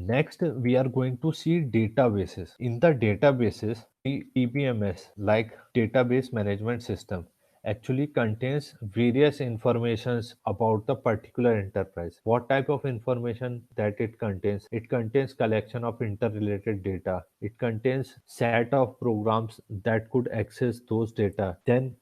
Next, we are going to see databases. In the databases, the DBMS, like database management system, actually contains various informations about the particular enterprise. What type of information that it contains? It contains collection of interrelated data. It contains set of programs that could access those data. Then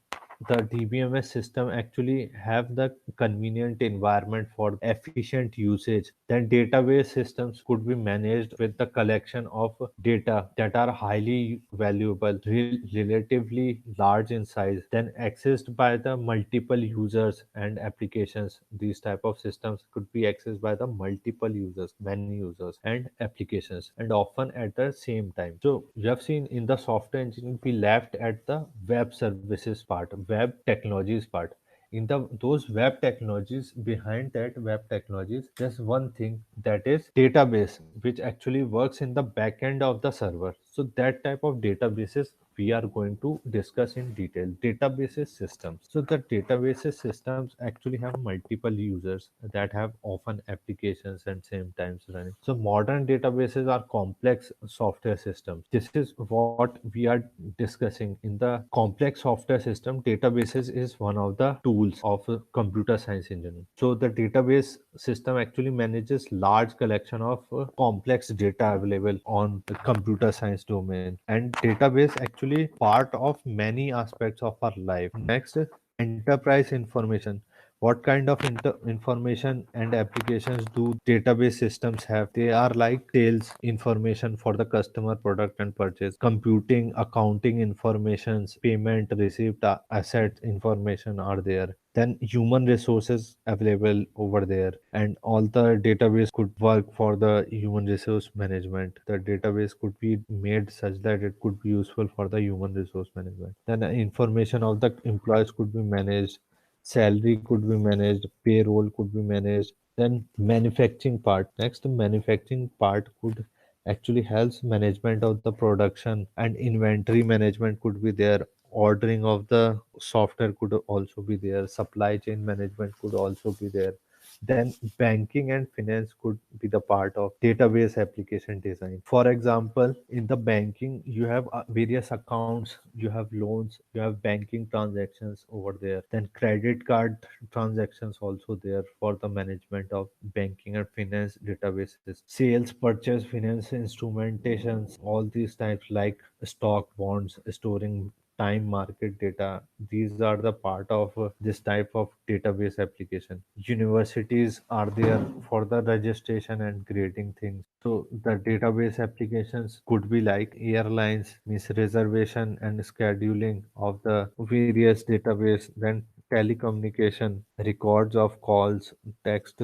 the DBMS system actually have the convenient environment for efficient usage. Then database systems could be managed with the collection of data that are highly valuable, relatively large in size, then accessed by the multiple users and applications. These type of systems could be accessed by the multiple users, many users and applications, and often at the same time. So you have seen in the software engineering, we left at the web services part, web technologies part. In the those web technologies, behind that web technologies, there's one thing, that is database, which actually works in the back end of the server. So that type of databases we are going to discuss in detail. Databases systems. So the databases systems actually have multiple users that have often applications and same times running. So modern databases are complex software systems. This is what we are discussing. In the complex software system, databases is one of the tools of computer science engineering. So the database system actually manages large collection of complex data available on the computer science domain, and database actually part of many aspects of our life. Next, enterprise information. What kind of information and applications do database systems have? They are like sales information for the customer, product and purchase, computing, accounting informations, payment, receipt, asset information are there. Then human resources available over there, and all the database could work for the human resource management. The database could be made such that it could be useful for the human resource management. Then information of the employees could be managed, salary could be managed, payroll could be managed. Then manufacturing part. Next, manufacturing part could actually helps management of the production, and inventory management could be there. Ordering of the software could also be there. Supply chain management could also be there. Then banking and finance could be the part of database application design. For example, in the banking, you have various accounts, you have loans, you have banking transactions over there. Then credit card transactions also there for the management of banking and finance databases. Sales, purchase, finance instrumentations, all these types like stock, bonds, storing time market data. These are the part of this type of database application. Universities are there for the registration and grading things. So the database applications could be like airlines, means reservation and scheduling of the various database. Then telecommunication, records of calls, text,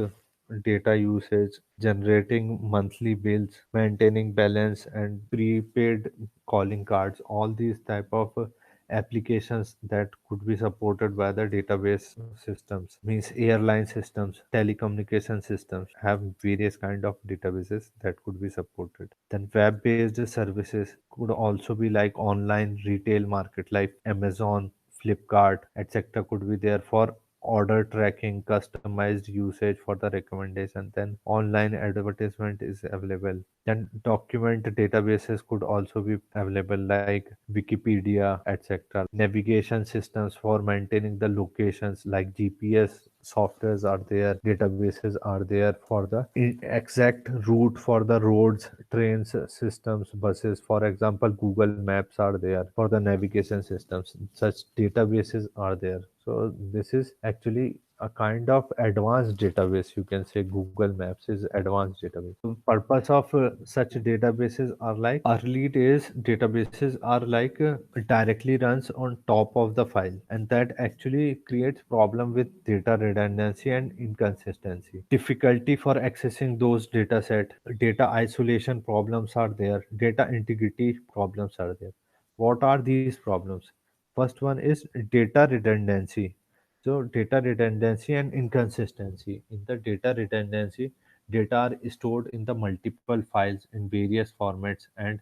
data usage, generating monthly bills, maintaining balance and prepaid calling cards. All these type of applications that could be supported by the database systems, means airline systems, telecommunication systems have various kind of databases that could be supported. Then web based services could also be like online retail market like Amazon, Flipkart, etc. could be there for order tracking, customized usage for the recommendation. Then online advertisement is available. Then document databases could also be available like Wikipedia, etc. Navigation systems for maintaining the locations like GPS softwares are there, databases are there for the exact route for the roads, trains, systems, buses. For example, Google Maps are there for the navigation systems. Such databases are there. So this is actually a kind of advanced database. You can say Google Maps is advanced database. So purpose of such databases are like early days databases are like directly runs on top of the file, and that actually creates problem with data redundancy and inconsistency, difficulty for accessing those data set, data isolation problems are there, data integrity problems are there. What are these problems? First one is data redundancy. So data redundancy and inconsistency. In the data redundancy, data are stored in the multiple files in various formats, and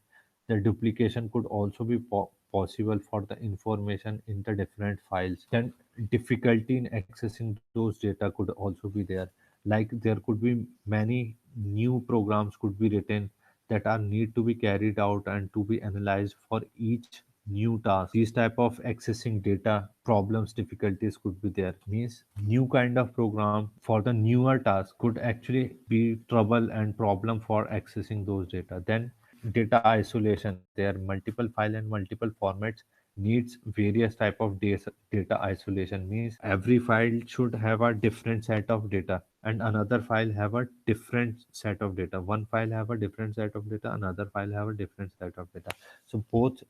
the duplication could also be possible for the information in the different files. Then difficulty in accessing those data could also be there. Like there could be many new programs could be written that are need to be carried out and to be analyzed for each new task. These type of accessing data problems difficulties could be there, means new kind of program for the newer task could actually be trouble and problem for accessing those data. Then data isolation, there multiple file and multiple formats needs various type of data isolation, means every file should have a different set of data and another file have a different set of data. One file have a different set of data, another file have a different set of data. So both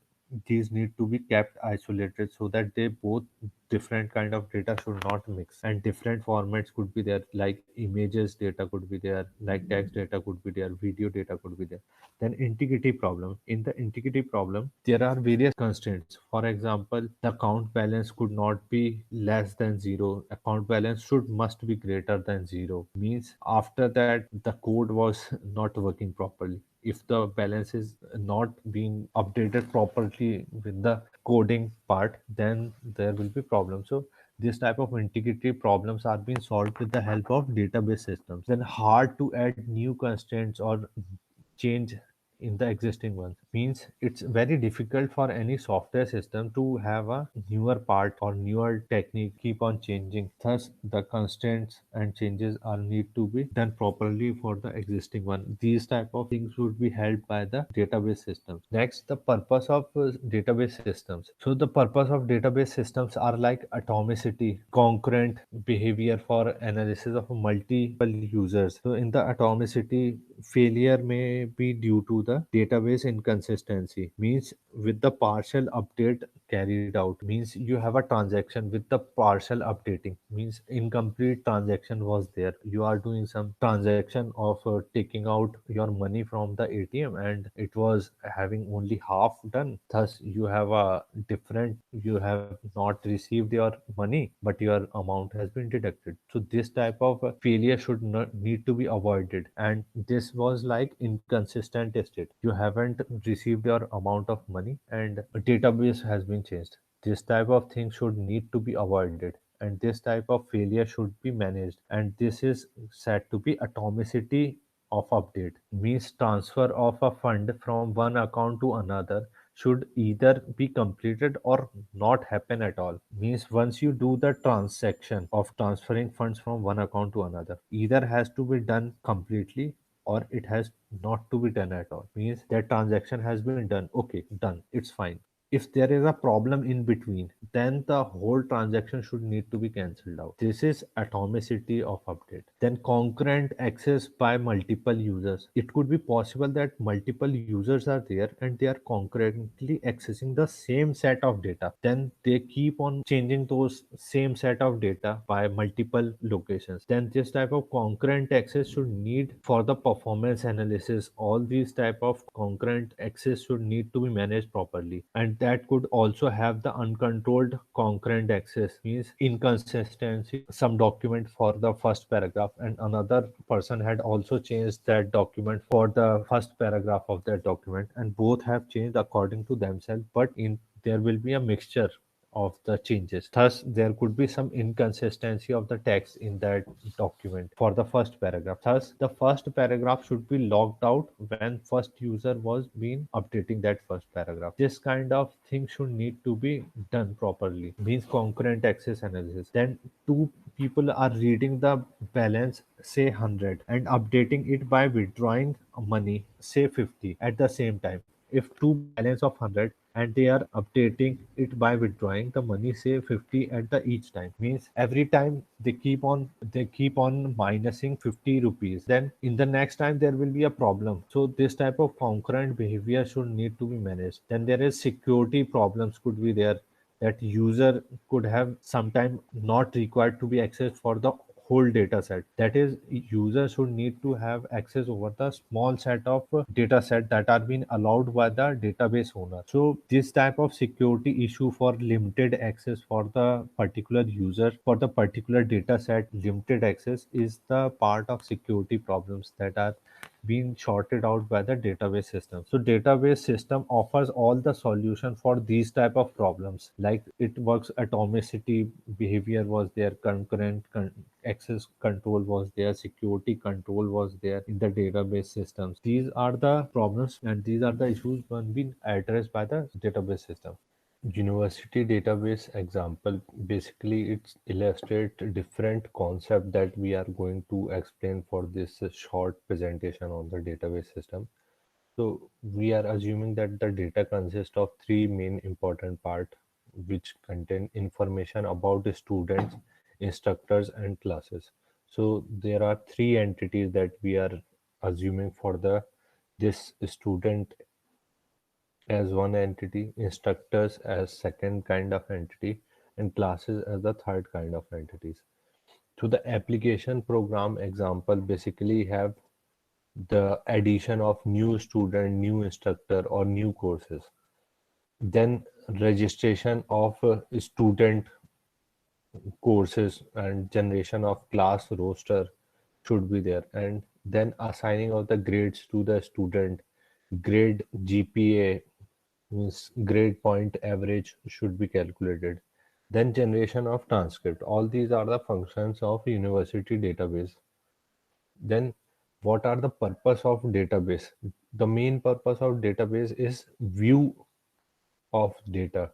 these need to be kept isolated so that they both different kind of data should not mix, and different formats could be there, like images data could be there, like text data could be there, video data could be there. Then integrity problem, in the integrity problem there are various constraints. For example, the account balance could not be less than zero, account balance should must be greater than zero, means after that the code was not working properly. If the balance is not being updated properly with the coding part, then there will be problems. So this type of integrity problems are being solved with the help of database systems. Then hard to add new constraints or change in the existing ones, means it's very difficult for any software system to have a newer part or newer technique keep on changing. Thus the constraints and changes are need to be done properly for the existing one. These type of things would be helped by the database systems. Next, the purpose of database systems. So the purpose of database systems are like atomicity, concurrent behavior for analysis of multiple users. So in the atomicity, failure may be due to the database inconsistency, means with the partial update carried out, means you have a transaction with the partial updating, means incomplete transaction was there. You are doing some transaction of taking out your money from the ATM and it was having only half done, thus you have a different, you have not received your money but your amount has been deducted. So this type of failure should not need to be avoided, and this was like inconsistent state. You haven't received your amount of money and a database has been changed. This type of thing should need to be avoided, and this type of failure should be managed, and this is said to be atomicity of update, means transfer of a fund from one account to another should either be completed or not happen at all. Means once you do the transaction of transferring funds from one account to another, either has to be done completely or it has not to be done at all. Means that transaction has been done, okay, done, it's fine. If there is a problem in between, then the whole transaction should need to be cancelled out. This is atomicity of update. Then concurrent access by multiple users. It could be possible that multiple users are there and they are concurrently accessing the same set of data. Then they keep on changing those same set of data by multiple locations. Then this type of concurrent access should need for the performance analysis. All these type of concurrent access should need to be managed properly, and that could also have the uncontrolled concurrent access, means inconsistency. Some document for the first paragraph and another person had also changed that document for the first paragraph of that document, and both have changed according to themselves, but in there will be a mixture of the changes. Thus, there could be some inconsistency of the text in that document for the first paragraph. Thus, the first paragraph should be logged out when first user was been updating that first paragraph. This kind of thing should need to be done properly. Means concurrent access analysis. Then two people are reading the balance, say 100, and updating it by withdrawing money, say 50 at the same time. If two balance of 100 and they are updating it by withdrawing the money, say 50 at the each time, means every time they keep on minusing 50 rupees, then in the next time there will be a problem. So this type of concurrent behavior should need to be managed. Then there is security problems could be there, that user could have sometime not required to be accessed for the whole data set. That is, users should need to have access over the small set of data set that are being allowed by the database owner. So this type of security issue for limited access for the particular user for the particular data set, limited access is the part of security problems that are being sorted out by the database system. So database system offers all the solution for these type of problems. Like it works atomicity behavior was there, access control was there, security control was there in the database systems. These are the problems and these are the issues when being addressed by the database system. University database example, basically it's illustrate different concept that we are going to explain for this short presentation on the database system. So we are assuming that the data consists of three main important part, which contain information about the students, instructors and classes. So there are three entities that we are assuming for the this student as one entity, instructors as second kind of entity, and classes as the third kind of entities. So the application program example basically have the addition of new student, new instructor or new courses. Then registration of student courses and generation of class roster should be there, and then assigning of the grades to the student, grade GPA means grade point average should be calculated, then generation of transcript. All these are the functions of university database. Then what are the purpose of database? The main purpose of database is view of data.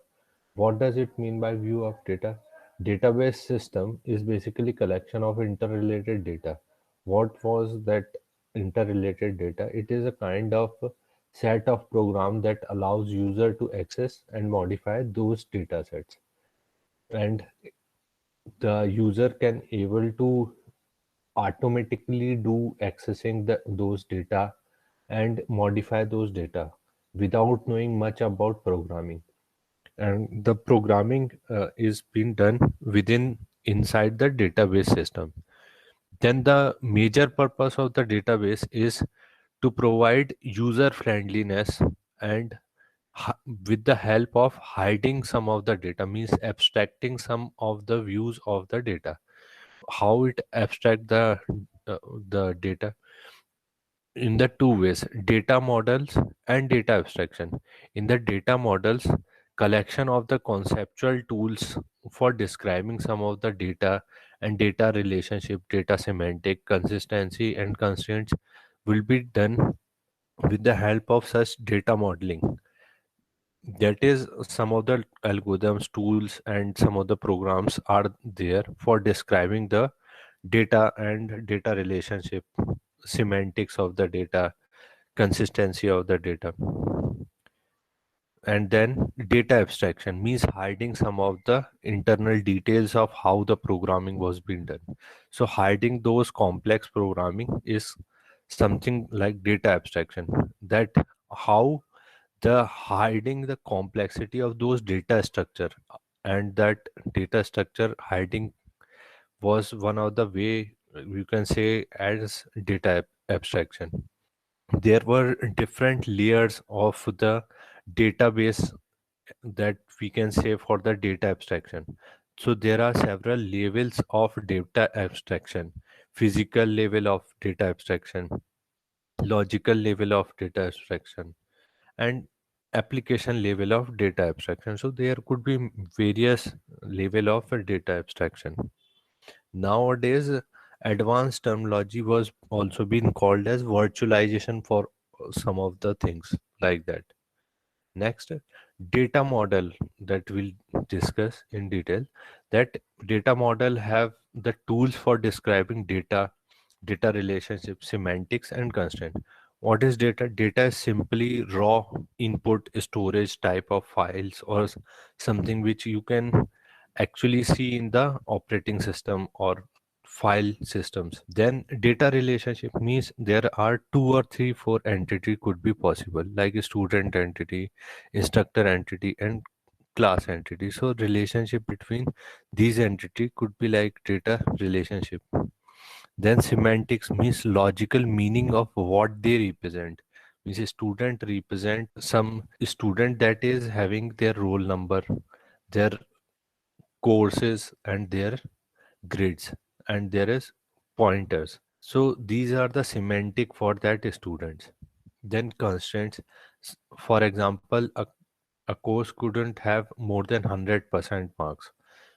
What does it mean by view of data? Database system is basically collection of interrelated data. What was that interrelated data? It is a kind of set of program that allows user to access and modify those data sets. And the user can able to automatically do accessing those data and modify those data without knowing much about programming. And the programming is being done within inside the database system. Then the major purpose of the database is to provide user friendliness and hi- with the help of hiding some of the data, means abstracting some of the views of the data. How it abstract uh, the data? In the two ways, data models and data abstraction. In the data models, collection of the conceptual tools for describing some of the data and data relationship, data semantic consistency and constraints will be done with the help of such data modeling. That is, some of the algorithms, tools and some of the programs are there for describing the data and data relationship, semantics of the data, consistency of the data. And then data abstraction means hiding some of the internal details of how the programming was being done. So hiding those complex programming is something like data abstraction. That how the hiding the complexity of those data structure, and that data structure hiding was one of the way you can say as data abstraction. There were different layers of the database that we can say for the data abstraction. So there are several levels of data abstraction: physical level of data abstraction, logical level of data abstraction, and application level of data abstraction. So there could be various level of data abstraction. Nowadays, advanced terminology was also being called as virtualization for some of the things like that. Next, data model that we'll discuss in detail. That data model have the tools for describing data, data relationship, semantics, and constraint. What is data? Data is simply raw input storage type of files or something which you can actually see in the operating system or file systems. Then data relationship means there are two or three, four entity could be possible, like a student entity, instructor entity, and class entity. So relationship between these entity could be like data relationship. Then semantics means logical meaning of what they represent. Means a student represent some student that is having their roll number, their courses and their grids, and there is pointers. So these are the semantic for that students. Then constraints. For example, a course couldn't have more than 100% marks.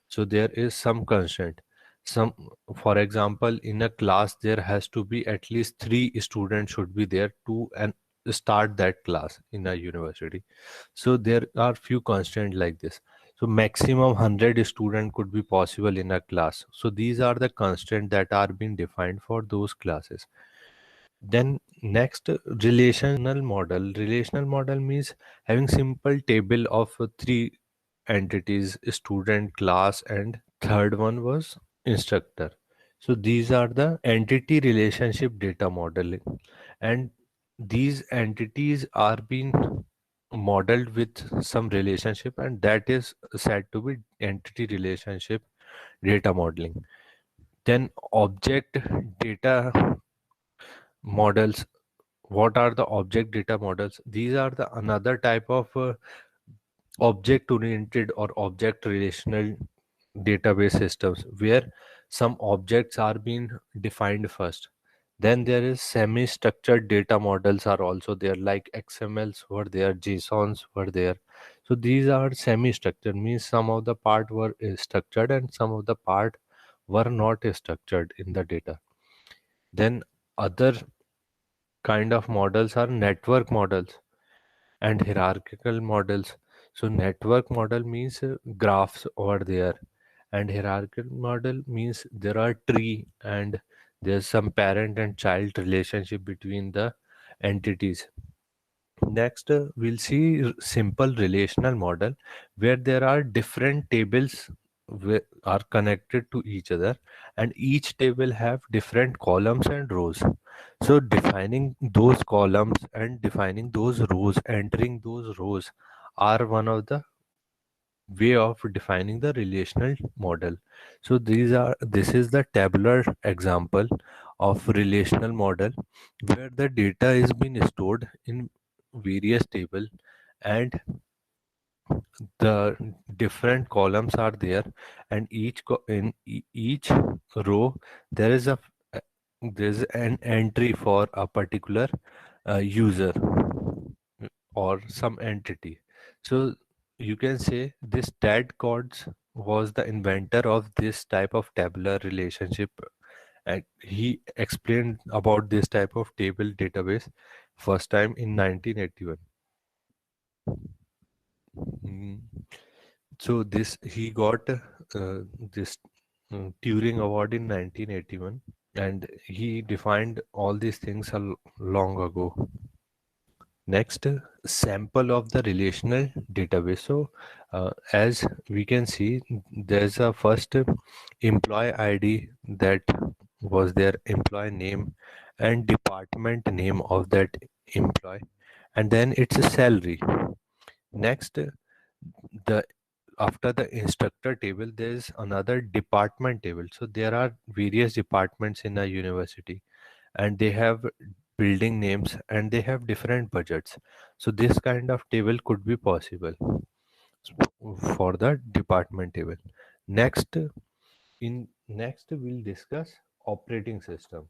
So there is some constraint. Some, for example, in a class there has to be at least three students should be there to and start that class in a university. So there are few constraints like this. So maximum 100 student could be possible in a class. So these are the constraints that are being defined for those classes. Then next, relational model. Relational model means having simple table of three entities: student, class, and third one was instructor. So these are the entity relationship data modeling, and these entities are being modeled with some relationship, and that is said to be entity relationship data modeling. Then object data models. What are the object data models? These are the another type of object oriented or object relational database systems where some objects are being defined first. Then there is semi structured data models are also there, like XMLs were there, JSONs were there. So these are semi structured, means some of the part were structured and some of the part were not structured in the data. Then other kind of models are network models and hierarchical models. So network model means graphs over there, and hierarchical model means there are tree and there's some parent and child relationship between the entities. Next, we'll see simple relational model where there are different tables are connected to each other, and each table have different columns and rows. So defining those columns and defining those rows, entering those rows are one of the way of defining the relational model. So this is the tabular example of relational model where the data is being stored in various table, and the different columns are there, and each row there is there's an entry for a particular user or some entity. So you can say this Ted Codes was the inventor of this type of tabular relationship, and he explained about this type of table database first time in 1981. Mm. So this he got this Turing Award in 1981, and he defined all these things long ago. Next, sample of the relational database. So, as we can see, there's a first employee ID that was their employee name and department name of that employee, and then it's a salary. Next, the after the instructor table, there's another department table. So there are various departments in a university, and they have building names and they have different budgets. So this kind of table could be possible for the department table. Next, in next we'll discuss operating system.